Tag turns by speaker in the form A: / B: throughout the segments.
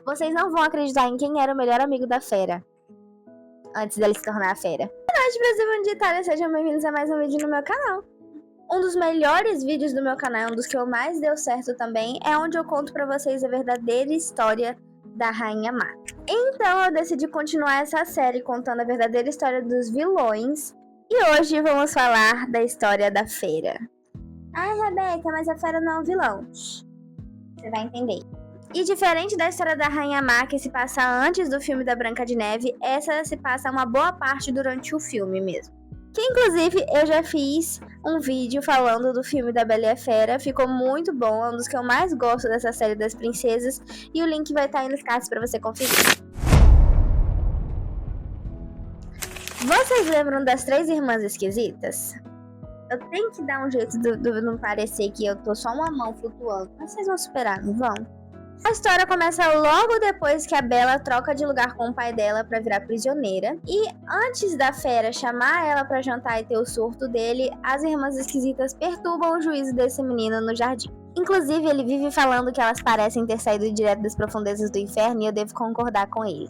A: vocês não vão acreditar em quem era o melhor amigo da fera antes dele se tornar a fera. Boa noite, Brasil, bom dia, Itália, sejam bem-vindos a mais um vídeo no meu canal. Um dos melhores vídeos do meu canal, um dos que mais deu certo também, é onde eu conto pra vocês a verdadeira história da Rainha Má. Então eu decidi continuar essa série contando a verdadeira história dos vilões. E hoje vamos falar da história da fera. Ah, Rebeca, mas a fera não é um vilão. Você vai entender. E diferente da história da Rainha Má, que se passa antes do filme da Branca de Neve, essa se passa uma boa parte durante o filme mesmo. Que inclusive eu já fiz um vídeo falando do filme da Bela e a Fera, ficou muito bom, é um dos que eu mais gosto dessa série das princesas, e o link vai estar aí nos cards para você conferir. Vocês lembram das três irmãs esquisitas? Eu tenho que dar um jeito de não parecer que eu tô só uma mão flutuando, mas vocês vão superar, não vão? A história começa logo depois que a Bela troca de lugar com o pai dela pra virar prisioneira. E antes da fera chamar ela pra jantar e ter o surto dele, as irmãs esquisitas perturbam o juízo desse menino no jardim. Inclusive, ele vive falando que elas parecem ter saído direto das profundezas do inferno e eu devo concordar com ele.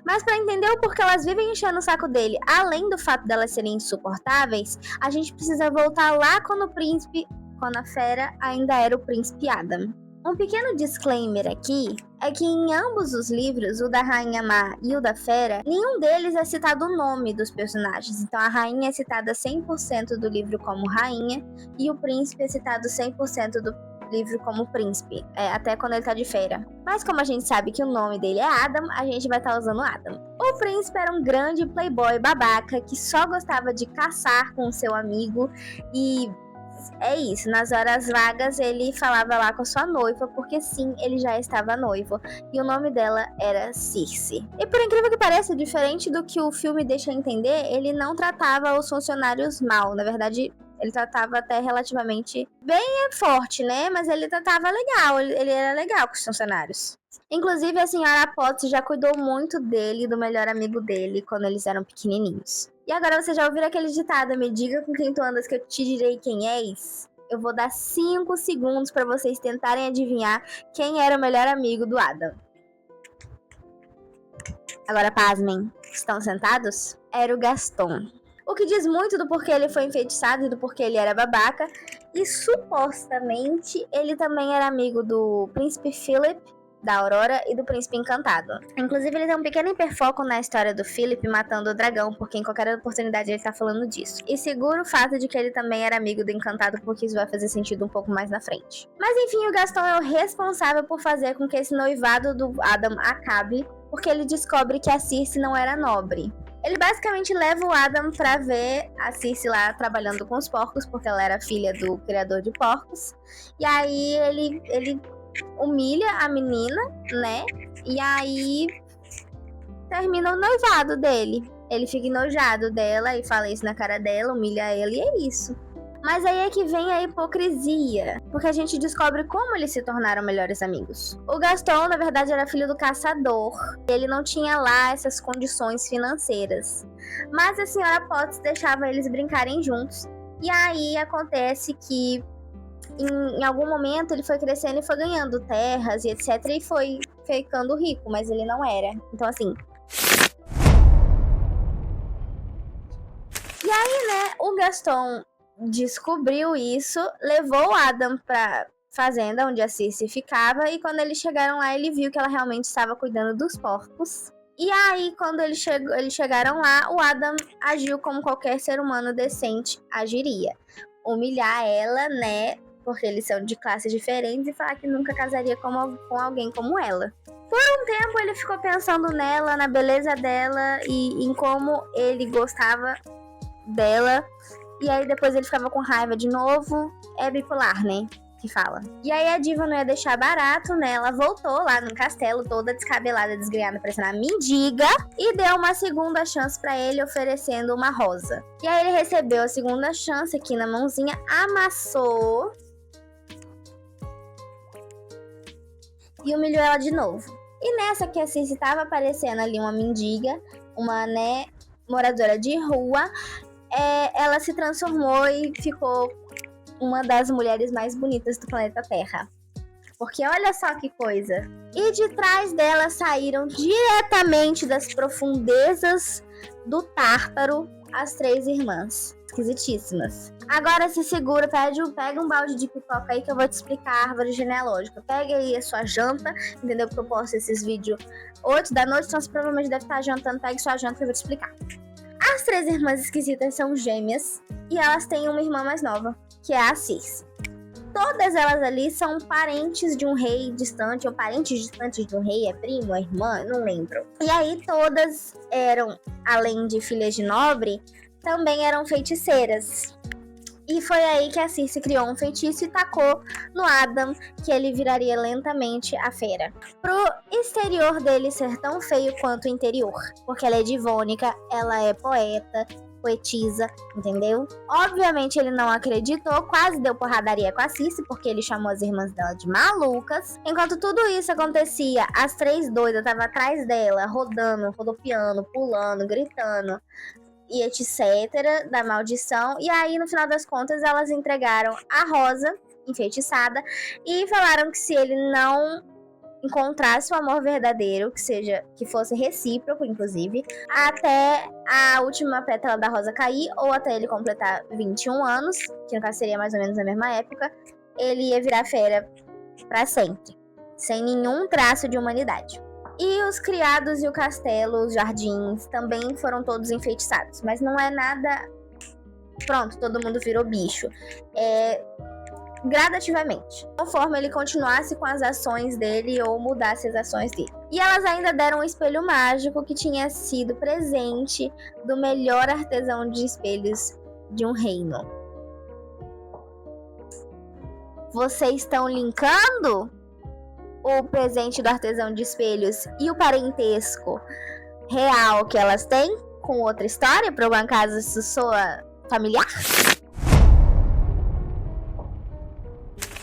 A: Mas para entender o porquê elas vivem enchendo o saco dele, além do fato delas serem insuportáveis, a gente precisa voltar lá quando a fera ainda era o príncipe Adam. Um pequeno disclaimer aqui é que em ambos os livros, o da Rainha Má e o da Fera, nenhum deles é citado o nome dos personagens. Então a rainha é citada 100% do livro como rainha e o príncipe é citado 100% do livro como príncipe, até quando ele tá de fera. Mas como a gente sabe que o nome dele é Adam, a gente vai estar usando Adam. O príncipe era um grande playboy babaca que só gostava de caçar com seu amigo e... é isso, nas horas vagas ele falava lá com a sua noiva, porque sim, ele já estava noivo, e o nome dela era Circe. E por incrível que pareça, diferente do que o filme deixa entender, ele não tratava os funcionários mal, na verdade, ele tratava até relativamente bem forte, né, mas ele tratava legal, ele era legal com os funcionários. Inclusive a senhora Potts já cuidou muito dele e do melhor amigo dele quando eles eram pequenininhos. E agora você já ouviu aquele ditado, me diga com quem tu andas que eu te direi quem és? Eu vou dar 5 segundos para vocês tentarem adivinhar quem era o melhor amigo do Adam. Agora pasmem, estão sentados? Era o Gaston. O que diz muito do porquê ele foi enfeitiçado e do porquê ele era babaca. E supostamente ele também era amigo do príncipe Philip, da Aurora e do Príncipe Encantado. Inclusive, ele tem um pequeno hiperfoco na história do Philip matando o dragão, porque em qualquer oportunidade ele tá falando disso. E segura o fato de que ele também era amigo do Encantado, porque isso vai fazer sentido um pouco mais na frente. Mas enfim, o Gaston é o responsável por fazer com que esse noivado do Adam acabe, porque ele descobre que a Circe não era nobre. Ele basicamente leva o Adam pra ver a Circe lá trabalhando com os porcos, porque ela era filha do criador de porcos. E aí ele humilha a menina, né? E aí termina o noivado dele. Ele fica enojado dela e fala isso na cara dela, humilha ela e é isso. Mas aí é que vem a hipocrisia, porque a gente descobre como eles se tornaram melhores amigos. O Gaston, na verdade, era filho do caçador. Ele não tinha lá essas condições financeiras. Mas a senhora Potts deixava eles brincarem juntos. E aí acontece que em algum momento ele foi crescendo e foi ganhando terras e etc. E foi ficando rico, mas ele não era. Então assim... E aí, né, o Gaston descobriu isso, levou o Adam pra fazenda onde a Circe ficava. E quando eles chegaram lá, ele viu que ela realmente estava cuidando dos porcos. E aí, quando eles chegaram lá, o Adam agiu como qualquer ser humano decente agiria. Humilhar ela, né, porque eles são de classes diferentes, e falar que nunca casaria com alguém como ela. Por um tempo ele ficou pensando nela, na beleza dela e em como ele gostava dela. E aí depois ele ficava com raiva de novo. É bipolar, né? Que fala. E aí a diva não ia deixar barato, né? Ela voltou lá no castelo, toda descabelada, desgrenhada, parecendo uma mendiga, e deu uma segunda chance pra ele, oferecendo uma rosa. E aí ele recebeu a segunda chance aqui na mãozinha, amassou e humilhou ela de novo. E nessa que a Circe tava aparecendo ali uma mendiga, uma, né, moradora de rua, ela se transformou e ficou uma das mulheres mais bonitas do planeta Terra. porque olha só que coisa. E de trás dela saíram diretamente das profundezas do Tártaro as 3 irmãs. Esquisitíssimas. Agora se segura, pega um balde de pipoca aí que eu vou te explicar a árvore genealógica. Pega aí a sua janta, entendeu? Porque eu posto esses vídeos 8 da noite, então você provavelmente deve estar jantando. Pegue sua janta que eu vou te explicar. As 3 irmãs esquisitas são gêmeas e elas têm uma irmã mais nova, que é a Cis. Todas elas ali são parentes de um rei distante, ou parentes distantes de um rei, é primo, é irmã, não lembro. E aí todas eram, além de filhas de nobre, também eram feiticeiras. E foi aí que a Circe criou um feitiço e tacou no Adam, que ele viraria lentamente a fera. Pro exterior dele ser tão feio quanto o interior, porque ela é divônica, ela é poeta, poetisa, entendeu? Obviamente ele não acreditou, quase deu porradaria com a Circe, porque ele chamou as irmãs dela de malucas. Enquanto tudo isso acontecia, as 3 doidas estavam atrás dela, rodando, rodopiando, pulando, gritando e etc, da maldição. E aí, no final das contas, elas entregaram a Rosa, enfeitiçada, e falaram que se ele não encontrasse o amor verdadeiro, que fosse recíproco, inclusive, até a última pétala da rosa cair, ou até ele completar 21 anos, que no caso seria mais ou menos na mesma época, ele ia virar fera pra sempre, sem nenhum traço de humanidade. E os criados e o castelo, os jardins, também foram todos enfeitiçados. Mas não é nada... Pronto, todo mundo virou bicho. Gradativamente, conforme ele continuasse com as ações dele ou mudasse as ações dele. E elas ainda deram um espelho mágico que tinha sido presente do melhor artesão de espelhos de um reino. Vocês estão linkando o presente do artesão de espelhos e o parentesco real que elas têm com outra história, por um acaso isso soa familiar?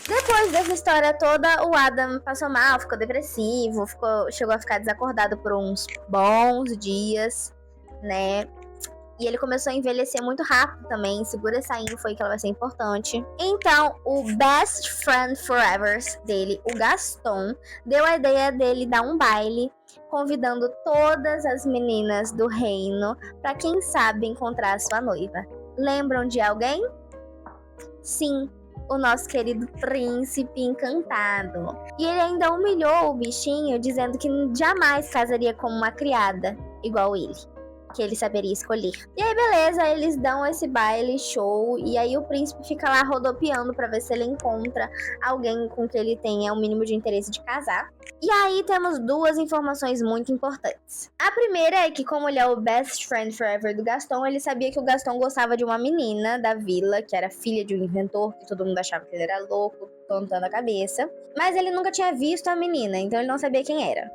A: Depois dessa história toda, o Adam passou mal, ficou depressivo, chegou a ficar desacordado por uns bons dias, né? E ele começou a envelhecer muito rápido também. Segura essa info aí que ela vai ser importante. Então, o best friend forever dele, o Gaston, deu a ideia dele dar um baile, convidando todas as meninas do reino para quem sabe encontrar a sua noiva. Lembram de alguém? Sim, o nosso querido príncipe encantado. E ele ainda humilhou o bichinho, dizendo que jamais casaria com uma criada igual ele, que ele saberia escolher. E aí, beleza, eles dão esse baile show, e aí o príncipe fica lá rodopiando pra ver se ele encontra alguém com que ele tenha o mínimo de interesse de casar. E aí temos 2 informações muito importantes. A primeira é que, como ele é o best friend forever do Gaston, ele sabia que o Gaston gostava de uma menina da vila, que era filha de um inventor, que todo mundo achava que ele era louco, tontando a cabeça. Mas ele nunca tinha visto a menina, então ele não sabia quem era.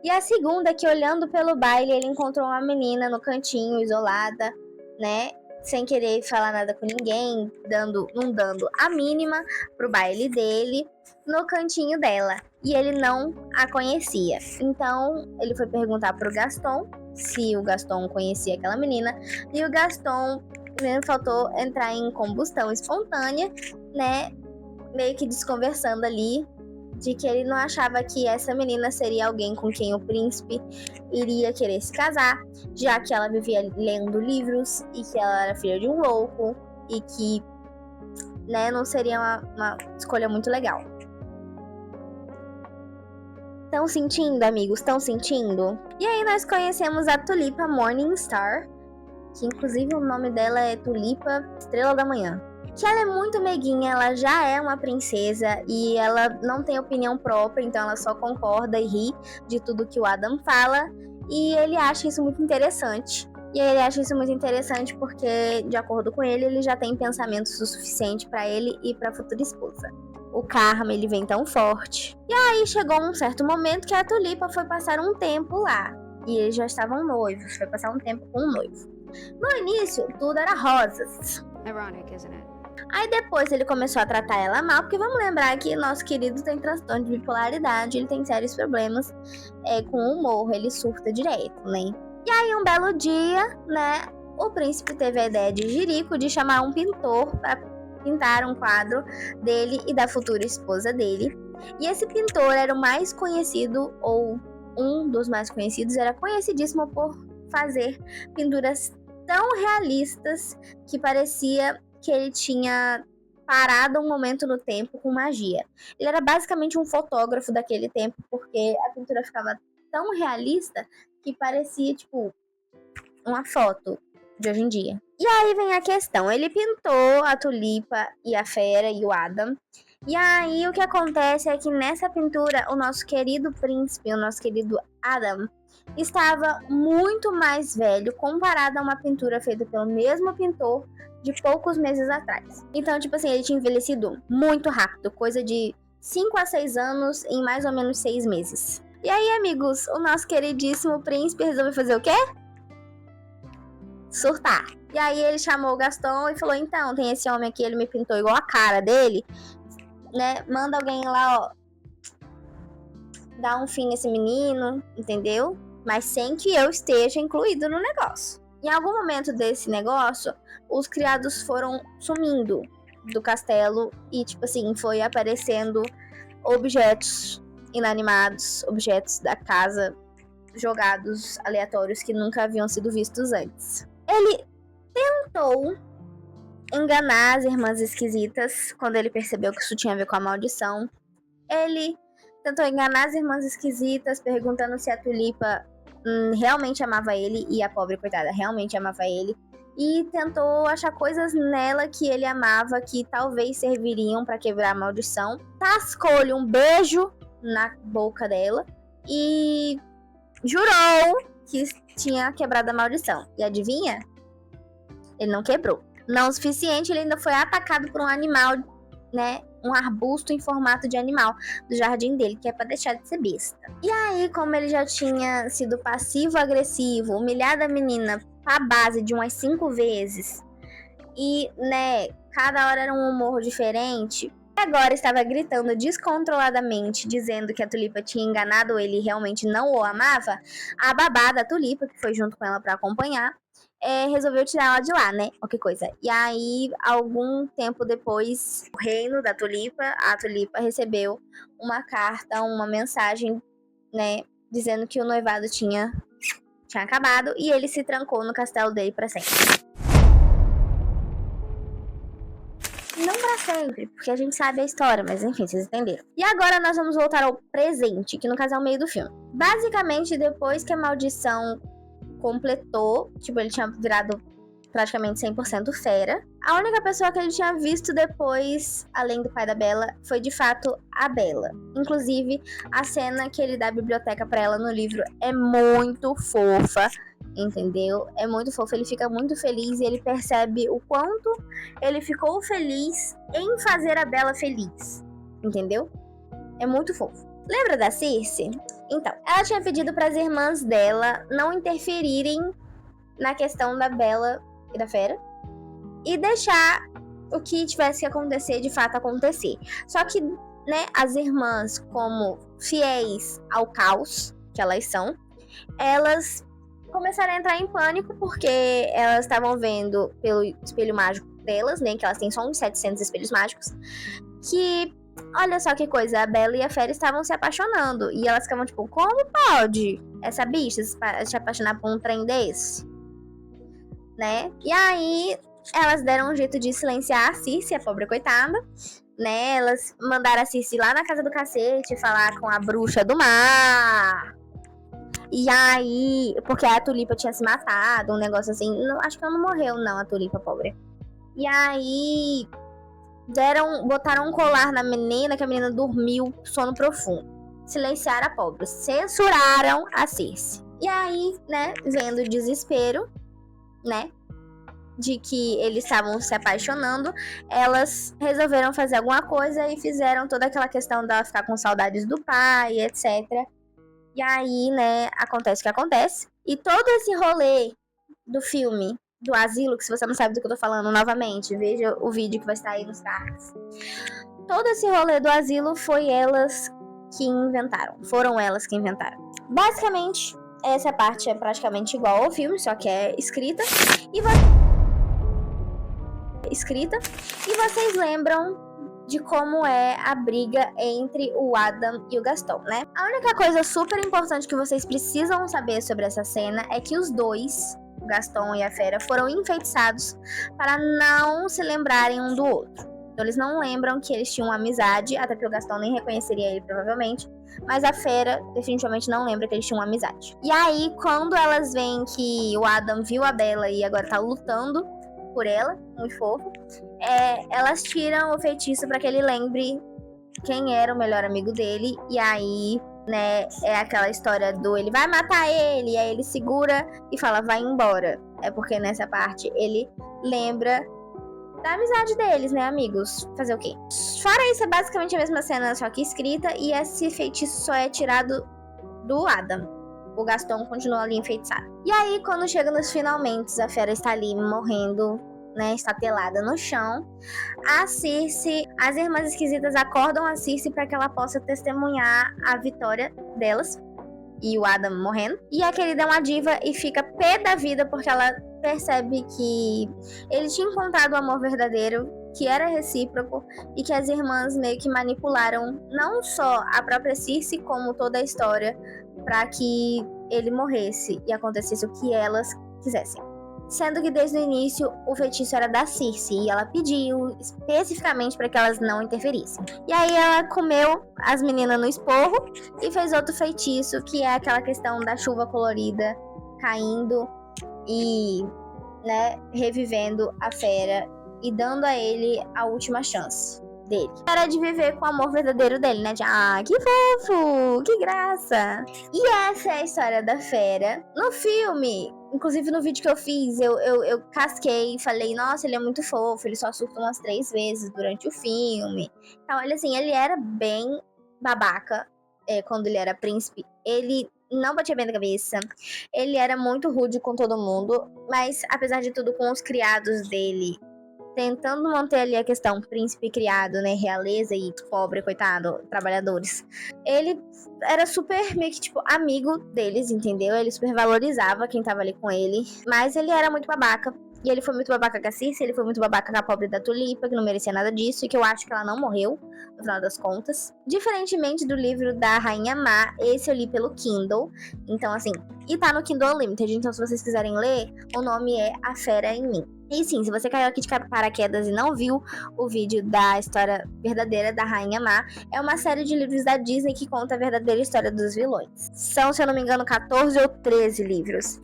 A: E a segunda é que, olhando pelo baile, ele encontrou uma menina no cantinho, isolada, né? Sem querer falar nada com ninguém, não dando a mínima pro baile dele, no cantinho dela. E ele não a conhecia. Então, ele foi perguntar pro Gaston se o Gaston conhecia aquela menina. E o Gaston, faltou entrar em combustão espontânea, né? Meio que desconversando ali, de que ele não achava que essa menina seria alguém com quem o príncipe iria querer se casar, já que ela vivia lendo livros e que ela era filha de um louco e que, né, não seria uma escolha muito legal. Estão sentindo, amigos? Estão sentindo? E aí nós conhecemos a Tulipa Morningstar, que inclusive o nome dela é Tulipa Estrela da Manhã. Que ela é muito meiguinha, ela já é uma princesa e ela não tem opinião própria, então ela só concorda e ri de tudo que o Adam fala, e ele acha isso muito interessante. E ele acha isso muito interessante porque, de acordo com ele, ele já tem pensamentos o suficiente para ele e para a futura esposa. O karma, ele vem tão forte. E aí chegou um certo momento que a Tulipa foi passar um tempo lá, e eles já estavam noivos, foi passar um tempo com um noivo. No início, tudo era rosas.
B: Ironic, isn't it?
A: Aí depois ele começou a tratar ela mal, porque vamos lembrar que nosso querido tem transtorno de bipolaridade, ele tem sérios problemas com o humor, ele surta direto, né? E aí um belo dia, né, o príncipe teve a ideia de jirico de chamar um pintor para pintar um quadro dele e da futura esposa dele. E esse pintor era o mais conhecido, ou um dos mais conhecidos, era conhecidíssimo por fazer pinturas tão realistas que parecia que ele tinha parado um momento no tempo com magia. Ele era basicamente um fotógrafo daquele tempo, porque a pintura ficava tão realista que parecia, tipo, uma foto de hoje em dia. E aí vem a questão, ele pintou a Tulipa e a Fera e o Adam. E aí o que acontece é que nessa pintura o nosso querido príncipe, o nosso querido Adam, estava muito mais velho comparado a uma pintura feita pelo mesmo pintor de poucos meses atrás. Então, tipo assim, ele tinha envelhecido muito rápido, coisa de 5 a 6 anos em mais ou menos 6 meses. E aí, amigos, o nosso queridíssimo príncipe resolveu fazer o quê? Surtar. E aí ele chamou o Gaston e falou, então, tem esse homem aqui, ele me pintou igual a cara dele, né? Manda alguém lá, ó, dar um fim nesse menino, entendeu? Mas sem que eu esteja incluído no negócio. Em algum momento desse negócio, os criados foram sumindo do castelo e, tipo assim, foi aparecendo objetos inanimados, objetos da casa jogados aleatórios que nunca haviam sido vistos antes. Ele tentou enganar as irmãs esquisitas quando ele percebeu que isso tinha a ver com a maldição. Ele tentou enganar as irmãs esquisitas perguntando se a Tulipa realmente amava ele, e a pobre coitada realmente amava ele, e tentou achar coisas nela que ele amava que talvez serviriam para quebrar a maldição. Tascou-lhe um beijo na boca dela e jurou que tinha quebrado a maldição. E adivinha? Ele não quebrou. Não o suficiente, ele ainda foi atacado por um animal, né? Um arbusto em formato de animal do jardim dele, que é pra deixar de ser besta. E aí, como ele já tinha sido passivo-agressivo, humilhado a menina pra base de umas 5 vezes, e, né, cada hora era um humor diferente, agora estava gritando descontroladamente, dizendo que a Tulipa tinha enganado ele e realmente não o amava, a babá da Tulipa, que foi junto com ela pra acompanhar, resolveu tirar ela de lá, né? Qualquer coisa. E aí, algum tempo depois, o reino da Tulipa, a Tulipa recebeu uma carta, uma mensagem, né? Dizendo que o noivado tinha acabado e ele se trancou no castelo dele pra sempre. Não pra sempre, porque a gente sabe a história, mas enfim, vocês entenderam. E agora nós vamos voltar ao presente, que no caso é o meio do filme. Basicamente, depois que a maldição completou, tipo, ele tinha virado praticamente 100% fera. A única pessoa que ele tinha visto depois, além do pai da Bella, foi de fato a Bella. Inclusive, a cena que ele dá a biblioteca pra ela no livro é muito fofa, entendeu? É muito fofa, ele fica muito feliz e ele percebe o quanto ele ficou feliz em fazer a Bella feliz, entendeu? É muito fofo. Lembra da Circe? Então, ela tinha pedido para as irmãs dela não interferirem na questão da Bella e da Fera e deixar o que tivesse que acontecer de fato acontecer. Só que, né, as irmãs, como fiéis ao caos que elas são, elas começaram a entrar em pânico porque elas estavam vendo pelo espelho mágico delas, né, que elas têm só uns 700 espelhos mágicos, que olha só que coisa, a Bella e a Fera estavam se apaixonando. E elas ficavam tipo, como pode essa bicha se apaixonar por um trem desse? Né? E aí, elas deram um jeito de silenciar a Circe, a pobre coitada. Né? Elas mandaram a Circe lá na casa do cacete falar com a bruxa do mar. E aí, porque a Tulipa tinha se matado, um negócio assim. Não, acho que ela não morreu, não, a Tulipa, pobre. E aí botaram um colar na menina, que a menina dormiu, sono profundo. Silenciaram a pobre, censuraram a Circe. E aí, né, vendo o desespero, né, de que eles estavam se apaixonando, elas resolveram fazer alguma coisa e fizeram toda aquela questão dela ficar com saudades do pai, etc. E aí, né, acontece o que acontece. E todo esse rolê do filme do asilo, que se você não sabe do que eu tô falando, novamente, veja o vídeo que vai estar aí nos cards. Todo esse rolê do asilo foi elas que inventaram. Foram elas que inventaram. Basicamente, essa parte é praticamente igual ao filme, só que é escrita. E vocês lembram de como é a briga entre o Adam e o Gaston, né? A única coisa super importante que vocês precisam saber sobre essa cena é que os dois, o Gaston e a Fera, foram enfeitiçados para não se lembrarem um do outro. Então eles não lembram que eles tinham uma amizade, até porque o Gaston nem reconheceria ele provavelmente, mas a Fera definitivamente não lembra que eles tinham uma amizade. E aí, quando elas veem que o Adam viu a Bella e agora tá lutando por ela, muito fofo, elas tiram o feitiço para que ele lembre quem era o melhor amigo dele. E aí, né, é aquela história do ele vai matar ele, e aí ele segura e fala, vai embora. É porque nessa parte ele lembra da amizade deles, né, amigos? Fazer o quê? Fora isso, é basicamente a mesma cena, só que escrita, e esse feitiço só é tirado do Adam. O Gaston continua ali enfeitiçado. E aí, quando chega nos finalmente, a Fera está ali morrendo, né, estatelada no chão. A Circe, as irmãs esquisitas acordam a Circe para que ela possa testemunhar a vitória delas. E o Adam morrendo. E a querida é uma diva e fica pé da vida porque ela percebe que ele tinha encontrado o amor verdadeiro, que era recíproco, e que as irmãs meio que manipularam não só a própria Circe, como toda a história, para que ele morresse e acontecesse o que elas quisessem. Sendo que desde o início o feitiço era da Circe e ela pediu especificamente para que elas não interferissem. E aí ela comeu as meninas no esporro e fez outro feitiço, que é aquela questão da chuva colorida caindo e, né, revivendo a Fera e dando a ele a última chance dele. Era de viver com o amor verdadeiro dele, né? De, que fofo, que graça. E essa é a história da Fera. No filme, inclusive no vídeo que eu fiz, eu casquei e falei, nossa, ele é muito fofo, ele só surta umas 3 vezes durante o filme. Então, ele era bem babaca quando ele era príncipe. Ele não batia bem na cabeça, ele era muito rude com todo mundo, mas apesar de tudo, com os criados dele, tentando manter ali a questão príncipe criado, né, realeza e pobre, coitado, trabalhadores. Ele era super meio que, tipo, amigo deles, entendeu? Ele super valorizava quem tava ali com ele, mas ele era muito babaca. E ele foi muito babaca com a Circe, ele foi muito babaca com a pobre da Tulipa, que não merecia nada disso, e que eu acho que ela não morreu, no final das contas. Diferentemente do livro da Rainha Má, esse eu li pelo Kindle. Então, assim, e tá no Kindle Unlimited, então se vocês quiserem ler, o nome é A Fera em Mim. E sim, se você caiu aqui de paraquedas e não viu o vídeo da história verdadeira da Rainha Má, é uma série de livros da Disney que conta a verdadeira história dos vilões. São, se eu não me engano, 14 ou 13 livros.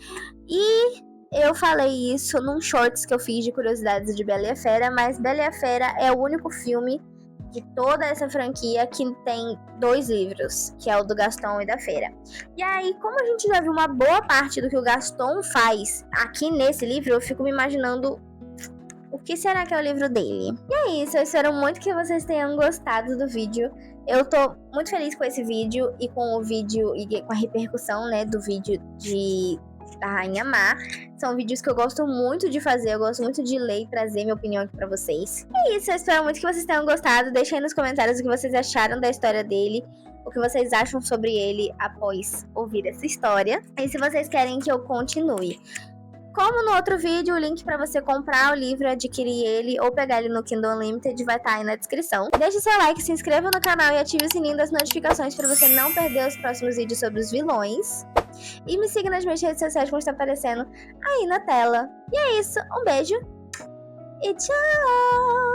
A: E eu falei isso num shorts que eu fiz de curiosidades de Bela e a Fera, mas Bela e a Fera é o único filme de toda essa franquia que tem 2 livros, que é o do Gaston e da Fera. E aí, como a gente já viu uma boa parte do que o Gaston faz aqui nesse livro, eu fico me imaginando o que será que é o livro dele. E é isso, eu espero muito que vocês tenham gostado do vídeo. Eu tô muito feliz com esse vídeo e com o vídeo e com a repercussão, né, do vídeo da Rainha Má. São vídeos que eu gosto muito de fazer, eu gosto muito de ler e trazer minha opinião aqui pra vocês. É isso, eu espero muito que vocês tenham gostado. Deixem aí nos comentários o que vocês acharam da história dele, o que vocês acham sobre ele após ouvir essa história. E se vocês querem que eu continue. Como no outro vídeo, o link para você comprar o livro, adquirir ele ou pegar ele no Kindle Unlimited vai estar aí na descrição. Deixe seu like, se inscreva no canal e ative o sininho das notificações para você não perder os próximos vídeos sobre os vilões. E me siga nas minhas redes sociais, como está aparecendo aí na tela. E é isso, um beijo e tchau!